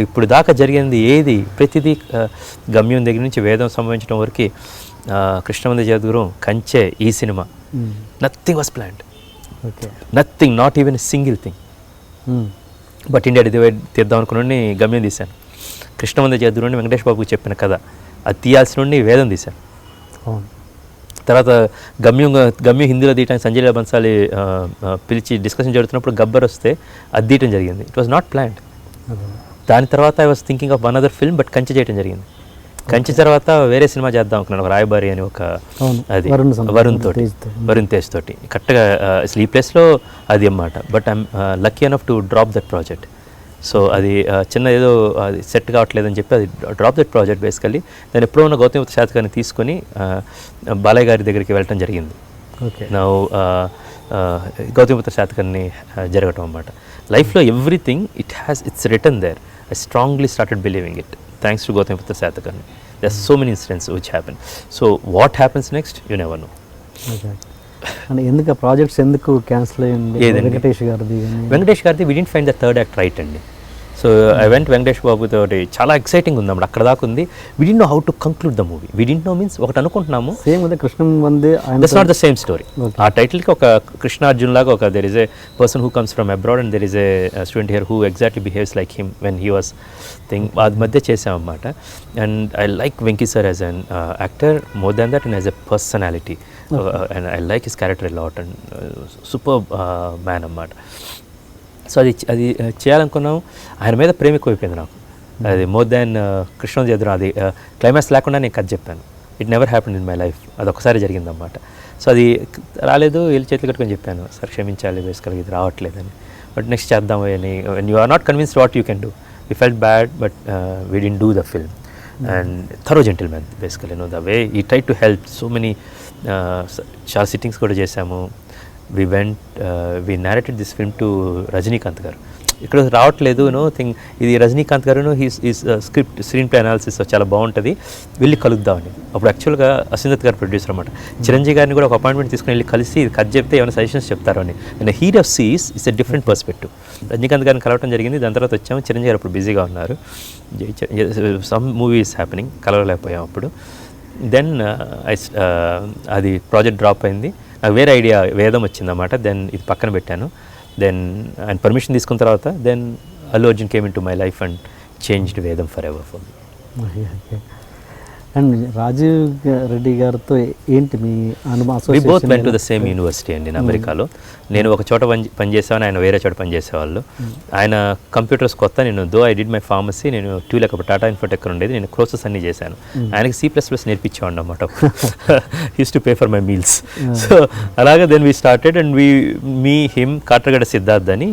ఇప్పుడు దాకా జరిగింది ఏది ప్రతిదీ గమ్యం దగ్గర నుంచి వేదం సంబంధించడం వరకు కృష్ణవంద జగద్గురం కంచె ఈ cinema nothing was planned, nothing, not even a single thing. But India తీద్దాం అనుకుని గమ్యం తీశాను. కృష్ణవంద జగద్గురం వెంకటేష్ బాబుకి చెప్పిన కథ అది తీయాల్సిన నుండి వేదం తీశాను. తర్వాత గమ్యం హిందీలో తీయడానికి సంజయ్ లీలా బన్సాలి పిలిచి డిస్కషన్ జరుగుతున్నప్పుడు గబ్బర్ వస్తే అది తీయటం జరిగింది. It was not planned. దాని తర్వాత I was thinking of one other film, but కంచె చేయడం జరిగింది. కంచె తర్వాత వేరే సినిమా చేద్దాం అనుకున్నాను, ఒక రాయబారి అని ఒక, అది వరుణ్ తేజ్ తోటి కరెక్ట్గా స్లీప్లెస్లో అది అన్నమాట. But I'm lucky enough to drop that project. So అది చిన్న ఏదో అది సెట్ కావట్లేదని చెప్పి అది డ్రాప్ దట్ ప్రాజెక్ట్ బేసికల్లీ. దాన్ని ఎప్పుడో ఉన్న గౌతమ్ శాతకాన్ని తీసుకొని బాలయ్య గారి దగ్గరికి వెళ్ళటం జరిగింది. నా గౌతమిపుత్ర శాతకాన్ని జరగటం అన్నమాట. లైఫ్లో everything it's written there. I strongly started believing it thanks to Gautamiputra Satakarni. There are so many incidents which happen. So what happens next you never know. అంటే ఎందుకు ఆ ప్రాజెక్ట్స్ ఎందుకు క్యాన్సిల్ అయ్యింది? వెంకటేష్ గారిది we didn't find the third act right అండి. So I went Venkatesh Babu తోటి చాలా exciting ఉంది అక్కడ దాకా ఉంది. We didn't know how to conclude the movie. We didn't no means ఒకటి అనుకుంటున్నాము, సేమ్ ఉంది Krishnam Vande, that's not the same story. ఆ టైటిల్కి ఒక కృష్ణార్జున్ లాగా ఒక there is a person who comes from abroad and there is a student here who exactly behaves like him when he was thing. అది మధ్య చేసామన్నమాట. And I like Venky sir as an actor more than that and as a personality. And I like his character lot and super man అన్నమాట. So అది చేయాలనుకున్నాం. ఆయన మీద ప్రేమ ఎక్కువైపోయింది నాకు. అది మోర్ దాన్ కృష్ణ చేద్దాం. అది క్లైమాక్స్ లేకుండా నేను కథ చెప్పాను. It never happen in my life. అది ఒకసారి జరిగిందన్నమాట. సో అది రాలేదు, వీళ్ళు చేతులు కట్టుకొని చెప్పాను, సార్ క్షమించాలి, బేసికల్గా ఇది రావట్లేదని. బట్ నెక్స్ట్ చేద్దాం అని. And you are not convinced what you can do. We felt bad but we didn't do the film. And thorough gentlemen basically no the way we try to help so many. చాలా sittings కూడా చేశాము. we narrated this film to Rajinikanth గారు. ఇక్కడ రావట్లేదు thing, ఇది రజనీకాంత్ గారు he's script screen play analysis చాలా బాగుంటుంది, వెళ్ళి కలుద్దామని. అప్పుడు యాక్చువల్గా అసిందత్ గారు ప్రొడ్యూసర్ అనమాట. చిరంజీవి గారిని కూడా ఒక అపాయింట్మెంట్ తీసుకుని వెళ్ళి కలిసి ఇది కథ చెప్తే ఏమైనా సజెషన్స్ చెప్తారు అని. And hero of seas it's a different perspective. Rajinikanth గారిని కలవడం జరిగింది. దాని తర్వాత వచ్చాము. చిరంజీవి గారు అప్పుడు బిజీగా ఉన్నారు, సమ్ మూవీస్ హ్యాపెనింగ్, కలవలేకపోయాం అప్పుడు. దెన్ అది ప్రాజెక్ట్ డ్రాప్ అయింది. నాకు వేరే ఐడియా వేదం వచ్చిందన్నమాట. దెన్ ఇది పక్కన పెట్టాను. దెన్ ఆయన పర్మిషన్ తీసుకున్న తర్వాత then Allu Arjun came in to my life and changed Vedam for ever for me. And Rajiv Reddy గారితో ఏంటి మీ అనుభవం? We both went to the same university అండి అమెరికాలో. నేను ఒక చోట పనిచేసేవాను, ఆయన వేరే చోట పనిచేసేవాళ్ళు. ఆయన కంప్యూటర్స్ కొత్త, నేను though I did my pharmacy, నేను లేకపోతే టాటా ఇన్ఫోటెక్ ఉండేది, నేను కోర్సెస్ అన్నీ చేశాను. ఆయనకి C++ నేర్పించేవాడు అన్నమాట. Used to pay for my meals. So అలాగే then we started and me him Katragadda Siddharth అని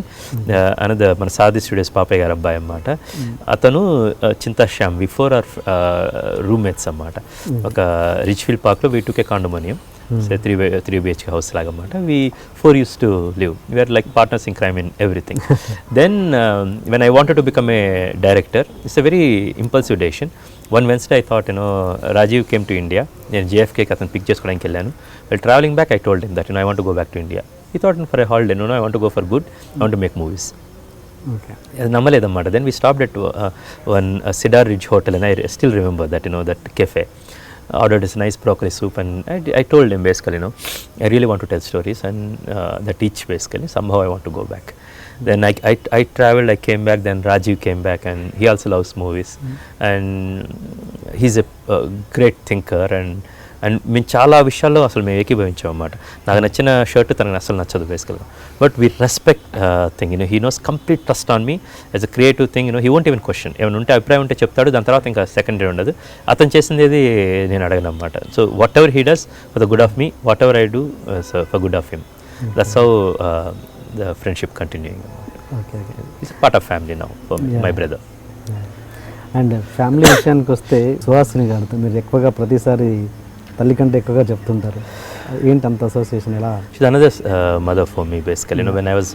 అనదర్ మన సాది స్టూడియోస్ పాపయ్య గారు అబ్బాయి అన్నమాట. అతను చింతాశ్యామ్ బిఫోర్ అవర్ రూమ్మేట్స్ అన్నమాట. ఒక రిచ్ఫీల్డ్ పార్క్లో we took a condominium, say 3 BHK house laga mata. We 4 used to live. We were like partners in crime in everything. Then when I wanted to become a director, it's a very impulsive decision. One Wednesday I thought, Rajiv came to India. Then JFK kathan pick chesukodaniki ellanu. While traveling back I told him that I want to go back to India. He thought for a holiday, I want to go for good. I want to make movies. Okay. Nammaledamata. Then we stopped at one Cedar Ridge Hotel and I still remember that, that cafe. Ordered this nice broccoli soup and I told him basically, I really want to tell stories and that each basically somehow I want to go back. Then I traveled, I came back, then Rajiv came back and he also loves movies. And he's a great thinker and మేము చాలా విషయాల్లో అసలు మేము ఏకీభవించాం అన్నమాట. నాకు నచ్చిన shirt తనకు అసలు నచ్చదు బేసికల్గా. But we respect thing, he knows complete trust on me as a creative thing. He won't even question. ఏమైనా ఉంటే అభిప్రాయం ఉంటే చెప్తాడు, దాని తర్వాత ఇంకా సెకండరీ ఉండదు. అతను చేసింది ఏది నేను అడగను అన్నమాట. So what ever he does for the good of me, what ever I do for good of him. That's how the friendship continuing. It's part of family now for my brother. And family విషయానికి వస్తే సుహాసిని గారితో మీరు ఎక్కువగా ప్రతిసారి తల్లి కంటే ఎక్కువగా చెప్తుంటారు. ఏంటి అంత అసోసియేషన్ ఎలా? She's another mother for me basically. When I was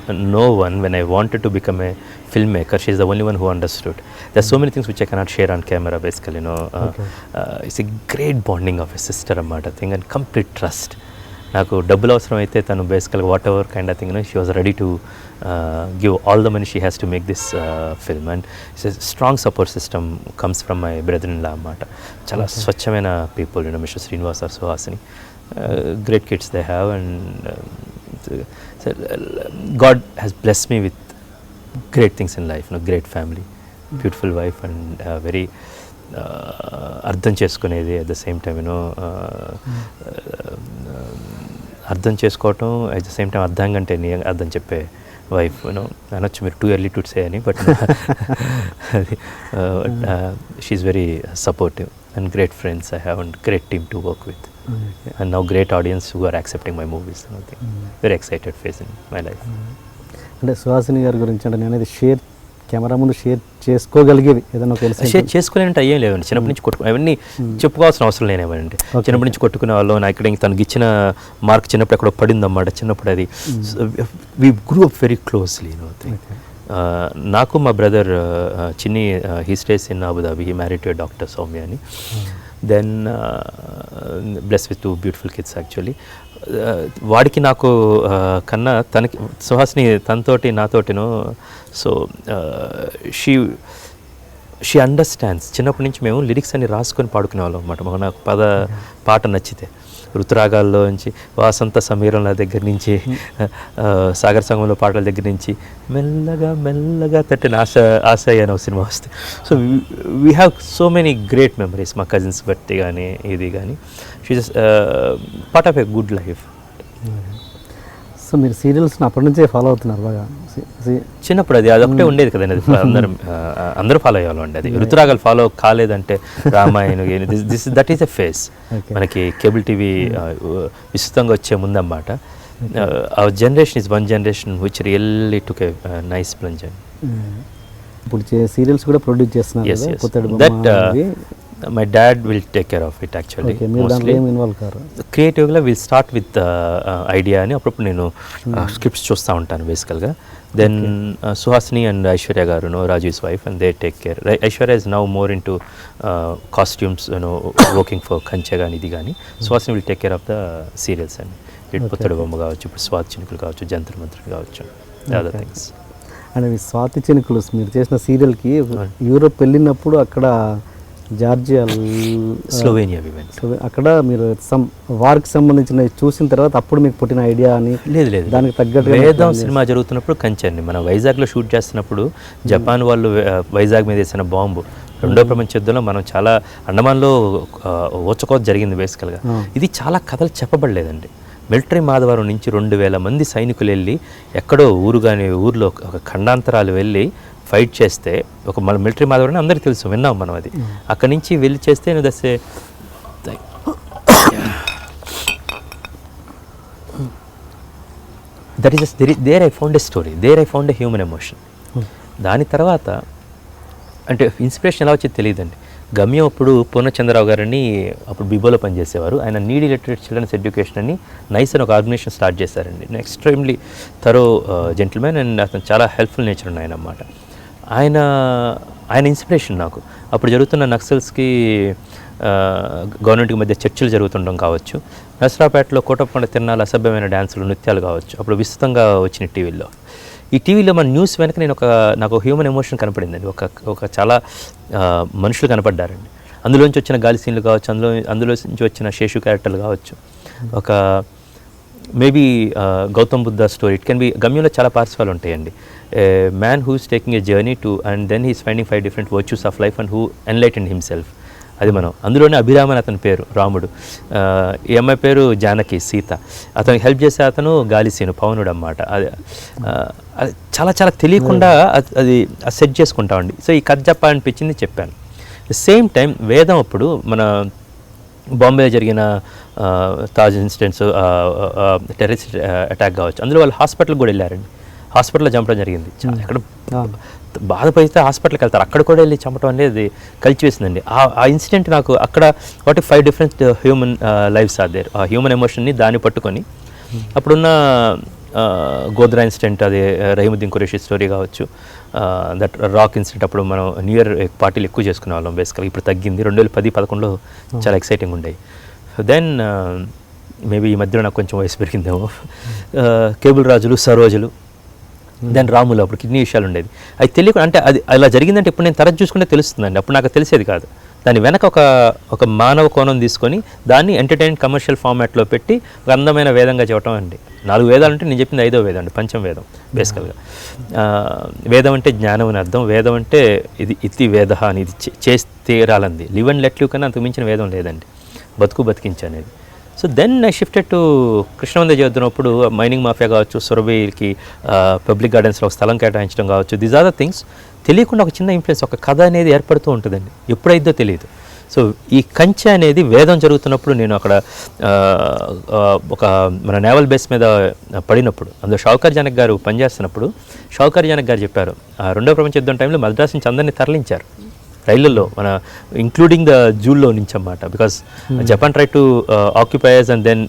when I wanted to become a filmmaker, she's the only one who understood. There are so many things which I cannot share on camera basically. It's a great bonding of a sister amata thing and complete trust. నాకు డబ్బులు అవసరం అయితే తను బేసికల్గా whatever kind of thing she was ready to give all the money she has to make this film. And strong support system comes from my brother in law అన్నమాట. చాలా స్వచ్ఛమైన people, mister Srinivas are Suhasini, great kids they have. And God has bless me with great things in life, great family, beautiful wife, and very అర్థం చేసుకునేది at the same time, అర్థం చేసుకోవటం at the same time అర్థం కంటే నీ అర్థం చెప్పే wife అనొచ్చు మీరు, too early to say అని, but she's very supportive and great friends I have and great team to work with, and now great audience who are accepting my movies. Very excited phase in my life. అంటే సుహాసిని గారి గురించి అంటే నేను share camera ముందు share చేసుకోగలిగేవి ఏదైనా share చేసుకోలేనంటే అయ్యేం లేవండి. చిన్నప్పటి నుంచి అవన్నీ చెప్పుకోవాల్సిన అవసరం లేనివ్వండి. చిన్నప్పటి నుంచి కొట్టుకునే వాళ్ళు. నాకు ఇక్కడ తనకి ఇచ్చిన మార్క్ చిన్నప్పుడు ఎక్కడో పడిందన్నమాట. చిన్నప్పుడు అది we grew up very closely. నాకు మా brother Chinni, he stays in Abu Dhabi, he married to a doctor Soumya అని. Then bless with 2 beautiful kids actually. వాడికి నాకు కన్నా తనకి సుహాసిని తనతోటి నాతోటిను. So she understands. చిన్నప్పటి నుంచి మేము లిరిక్స్ అన్ని రాసుకొని పాడుకునే వాళ్ళం అన్నమాట. నాకు పాట నచ్చితే ఋతురాగాల్లో నుంచి, వాసంత సమీరంల దగ్గర నుంచి, సాగర్ సంగంలో పాటల దగ్గర నుంచి మెల్లగా మెల్లగా తట్టిన ఆశ అనే సినిమా వస్తే. So we have so many great memories. మా కజిన్స్ బర్త్డే కానీ ఇది కానీ. She's part of a good life. So మీరు సీరియల్స్ని అప్పటి నుంచే ఫాలో అవుతున్నారు బాగా? చిన్నప్పుడు అది అదొకటే ఉండేది కదండి. అది అందరూ ఫాలో అయ్యేవాళ్ళం అండి. అది ఋతురాగాలు ఫాలో కాలేదంటే Ramayana that is a phase. మనకి కేబుల్ టీవీ విస్తృతంగా వచ్చే ముందన్నమాట. Our generation is one generation which really took a nice plunge. ఇప్పుడు సీరియల్స్ కూడా ప్రొడ్యూస్ చేస్తున్నారు. That my dad will take care of it actually. Okay, మీరు దాంట్లో ఏం ఇన్వాల్వ్ కారు? క్రియేటివ్గా విల్ స్టార్ట్ విత్ ఐడియా అని అప్పుడప్పుడు నేను స్క్రిప్ట్స్ చూస్తూ ఉంటాను బేసికల్గా. దెన్ సుహాసిని అండ్ ఐశ్వర్య గారు, Raju is wife, and they take care. Aishwarya is now more in to costumes, working for Kanche కానీ ఇది కానీ. Suhasini will take care of the serials అండి. ఇటు పుత్తడి బొమ్మ కావచ్చు, ఇప్పుడు స్వాతి చినుకులు కావచ్చు, జంతర్ మంత్రులు కావచ్చు, అదర్ థింగ్స్. అండ్ స్వాతి చినుకులు మీరు చేసిన సీరియల్కి యూరోప్ వెళ్ళినప్పుడు అక్కడ జార్జియా, స్లోవేనియా, అక్కడ మీరు వార్కి సంబంధించిన చూసిన తర్వాత అప్పుడు మీకు పుట్టిన ఐడియా అని? లేదు, దానికి తగ్గట్టు వేదం సినిమా జరుగుతున్నప్పుడు కంచె అండి. మనం వైజాగ్లో షూట్ చేస్తున్నప్పుడు జపాన్ వాళ్ళు వైజాగ్ మీద వేసిన బాంబు, రెండో ప్రపంచ యుద్ధంలో మనం చాలా అండమాన్లో ఓచకోత జరిగింది బేసికల్గా. ఇది చాలా కథలు చెప్పబడలేదండి. మిలిటరీ మాధవరం నుంచి 2000 మంది సైనికులు వెళ్ళి ఎక్కడో ఊర్లో ఒక ఖండాంతరాలు వెళ్ళి ఫైట్ చేస్తే, ఒక మన మిలిటరీ మాధవరం అందరికీ తెలుసు, విన్నాం మనం అది. అక్కడి నుంచి వెళ్ళి చేస్తే దసే that is there I found a story, there I found a human emotion. దాని తర్వాత అంటే ఇన్స్పిరేషన్ ఎలా వచ్చేది తెలియదండి. గమ్యం అప్పుడు పూర్ణచంద్రరావు గారని అప్పుడు బిబోలో పనిచేసేవారు. ఆయన నీడ్ లిటరేట్ చిల్డ్రన్స్ ఎడ్యుకేషన్ అని నైస్ అని ఒక ఆర్గనైజేషన్ స్టార్ట్ చేశారండి. ఎక్స్ట్రీమ్లీ థరో జెంటిల్మెన్ అండ్ అతను చాలా హెల్ప్ఫుల్ నేచర్ ఉన్న ఆయన అన్నమాట. ఆయన ఇన్స్పిరేషన్ నాకు. అప్పుడు జరుగుతున్న నక్సల్స్కి గవర్నమెంట్కి మధ్య చర్చలు జరుగుతుండడం కావచ్చు, నసరాపేటలో కోటప్పకొండ తిరణాలు అసభ్యమైన డ్యాన్సులు, నృత్యాలు కావచ్చు, అప్పుడు విస్తృతంగా వచ్చిన టీవీలో. ఈ టీవీలో మన న్యూస్ వెనక నాకు హ్యూమన్ ఎమోషన్ కనపడిందండి. ఒక చాలా మనుషులు కనపడ్డారండి. అందులోంచి వచ్చిన గాలి సీన్లు కావచ్చు, అందులో నుంచి వచ్చిన శేషు క్యారెక్టర్లు కావచ్చు, ఒక maybe Gautam Buddha story. It can be. గమ్యంలో చాలా పార్శ్వాలు ఉంటాయండి. Man who is taking a journey to and then he's finding 5 different virtues of life and who enlightened himself. అది మనం అందులోనే అభిరామన్ అతని పేరు రాముడు, ఈ అమ్మాయి పేరు జానకి సీత. అతనికి హెల్ప్ చేసే అతను గాలిసీను పవనుడు అన్నమాట. అది చాలా చాలా తెలియకుండా అది సెట్ చేసుకుంటామండి. సో ఈ కథ చెప్పాలనిపించింది, చెప్పాను. సేమ్ టైం వేదం అప్పుడు మన బాంబేలో జరిగిన తాజ్ ఇన్సిడెంట్స్, టెర్రరిస్ట్ అటాక్ కావచ్చు, అందులో వాళ్ళు హాస్పిటల్కి కూడా వెళ్ళారండి. హాస్పిటల్లో చంపడం జరిగింది. ఎక్కడ బాధపడితే హాస్పిటల్కి వెళ్తారు, అక్కడ కూడా వెళ్ళి చంపడం అనేది కలిచివేసిందండి. ఆ ఇన్సిడెంట్ నాకు అక్కడ 5 different human lives are there. ఆ హ్యూమన్ ఎమోషన్ని దాన్ని పట్టుకొని అప్పుడున్న గోద్రా ఇన్సిడెంట్, అది రహీముద్దీన్ ఖురేషీ స్టోరీ కావచ్చు, దట్ రాక్ ఇన్సిడెంట్. అప్పుడు మనం న్యూ ఇయర్ పార్టీలు ఎక్కువ చేసుకునే వాళ్ళం బేసికల్గా. ఇప్పుడు తగ్గింది. 2010-11లో చాలా ఎక్సైటింగ్ ఉండేవి. దెన్ మేబీ ఈ మధ్యలో నాకు కొంచెం వయసు పెరిగిందేమో. కేబుల్ రాజులు, సరోజులు, దాని రాములు, అప్పుడు కిడ్నీ విషయాలు ఉండేది. అది తెలియకుండా, అంటే అది అలా జరిగిందంటే ఇప్పుడు నేను తరచు చూసుకుంటే తెలుస్తుందండి, అప్పుడు నాకు తెలిసేది కాదు. దాని వెనక ఒక మానవ కోణం తీసుకొని దాన్ని ఎంటర్టైన్మెంట్ కమర్షియల్ ఫార్మాట్లో పెట్టి ఒక అందమైన వేదంగా చెప్పడం అండి. 4 వేదాలు అంటే నేను చెప్పింది 5వ వేదం అండి, పంచమ వేదం బేసికల్గా. వేదం అంటే జ్ఞానం అని అర్థం, వేదం అంటే ఇది ఇతి వేద అని, ఇది చేసి తీరాలంది, లివ్ అండ్ లెట్ లివ్ కన్నా అంతకు మించిన వేదం లేదండి, బతికించు అనేది. So then I shifted to కృష్ణవందే చదువుతున్నప్పుడు మైనింగ్ మాఫియా కావచ్చు, సురభికి పబ్లిక్ గార్డెన్స్లో ఒక స్థలం కేటాయించడం కావచ్చు, దీస్ ఆర్ ద థింగ్స్. తెలియకుండా ఒక చిన్న ఇన్ఫ్లుయెన్స్, ఒక కథ అనేది ఏర్పడుతూ ఉంటుందండి, ఎప్పుడైద్దో తెలియదు. సో ఈ కంచె అనేది వేదం జరుగుతున్నప్పుడు నేను అక్కడ ఒక మన నేవల్ బేస్ మీద పడినప్పుడు, అందులో షౌకర్ జనక్ గారు పనిచేస్తున్నప్పుడు షౌకర్ జనక్ గారు చెప్పారు, 2వ ప్రపంచ యుద్ధం టైంలో మద్రాస్ నుంచి అందరినీ తరలించారు రైళ్ళల్లో, మన ఇంక్లూడింగ్ ద జూల్లో నుంచి అన్నమాట. Because Japan try to occupies and then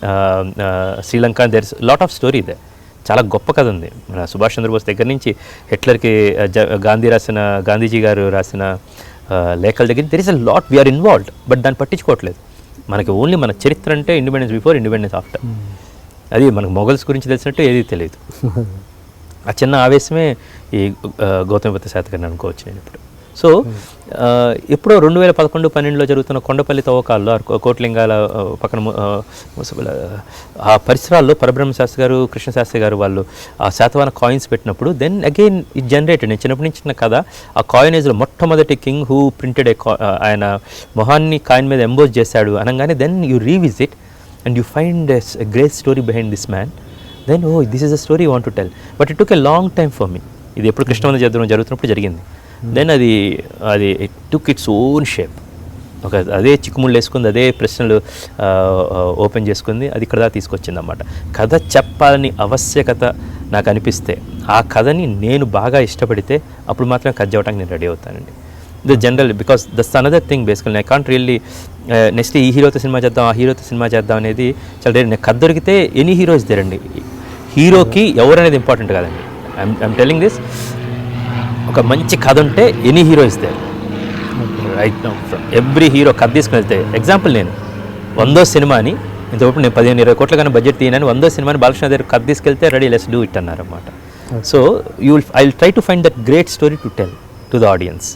Sri Lanka, there is lot of story they. చాలా గొప్ప కథ ఉంది. మన సుభాష్ చంద్రబోస్ దగ్గర నుంచి హిట్లర్కి గాంధీజీ గారు రాసిన లేఖల దగ్గర there is a lot, we're involved, but దాన్ని పట్టించుకోవట్లేదు. మనకి ఓన్లీ మన చరిత్ర అంటే ఇండిపెండెన్స్ బిఫోర్, ఇండిపెండెన్స్ ఆఫ్టర్. అది మనకు మొఘల్స్ గురించి తెలిసినట్టు ఏది తెలియదు. ఆ చిన్న ఆవేశమే ఈ గౌతమ బుద్ధ శాతకర్ణి అనుకోవచ్చు నేను ఇప్పుడు. సో ఎప్పుడో 2011-12లో జరుగుతున్న కొండపల్లి తవ్వకాల్లో, కోట్లింగాల పక్కన ఆ పరిసరాల్లో పరబ్రహ్మ శాస్త్రి గారు, కృష్ణశాస్త్రి గారు వాళ్ళు ఆ శాతవాహన కాయిన్స్ పెట్టినప్పుడు దెన్ అగైన్ ఇట్ జనరేటెడ్. నేను చిన్నప్పటి నుంచి చిన్న కథ, ఆ కాయినేజ్లో మొట్టమొదటి కింగ్ హూ ప్రింటెడ్ ఆయన మొహాన్ని కాయిన్ మీద ఎంబోజ్ చేశాడు అనగానే then you revisit and you find a great story behind this man. Then oh this is a story you want to tell, but it took a long time for me. ఇది ఎప్పుడు కృష్ణవందే జరుగుతున్నప్పుడు జరిగింది. Then అది it took its own shape. ఒక అదే చిక్కుముళ్ళు వేసుకుంది, అదే ప్రశ్నలు ఓపెన్ చేసుకుంది, అది ఇక్కడ దాకా తీసుకొచ్చింది అన్నమాట. కథ చెప్పాలని ఆవశ్యకత నాకు అనిపిస్తే, ఆ కథని నేను బాగా ఇష్టపడితే అప్పుడు మాత్రం కథ చెప్పడానికి నేను రెడీ అవుతానండి. The general, because that's another thing బేసికల్. ఐ కాంట్ రియల్లీ నెక్స్ట్ ఈ హీరోతో సినిమా చేద్దాం, ఆ హీరోతో సినిమా చేద్దాం అనేది చాలా రేర్. నేను కథ దొరికితే ఎనీ హీరోస్ దేరండి. హీరోకి ఎవరనేది ఇంపార్టెంట్ కాదండి. ఐఎమ్ టెలింగ్ దిస్, ఒక మంచి కథ ఉంటే any hero is there right now. Every hero కథ తీసుకుని వెళ్తే, ఎగ్జాంపుల్ నేను 100వ సినిమాని ఇంతవరకు నేను 15-20 కోట్ల కన్నా బడ్జెట్ తీయనని 100వ సినిమాని బాలకృష్ణ దగ్గర కథ తీసుకెళ్తే రెడీ, లెట్స్ డూ ఇట్ అన్నారన్నమాట. So I will try to find that great story to tell to the audience.